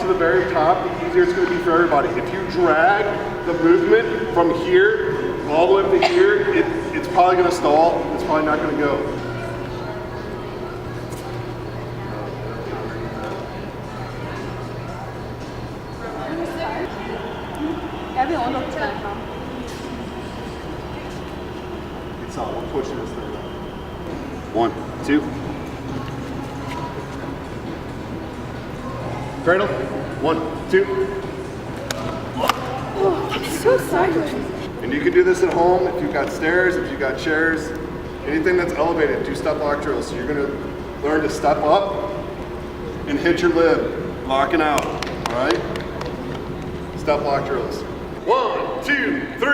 to the very top, the easier it's going to be for everybody. If you drag the movement from here all the way up to here, it's probably going to stall. It's probably not going to go. It's on. We're pushing this thing. 1, 2. Cradle. 1, 2. Oh, that's so sideways. And you can do this at home if you've got stairs, if you've got chairs, anything that's elevated. Do step lock drills. So you're going to learn to step up and hit your lid, locking out. All right? Step lock drills. 1, 2, 3.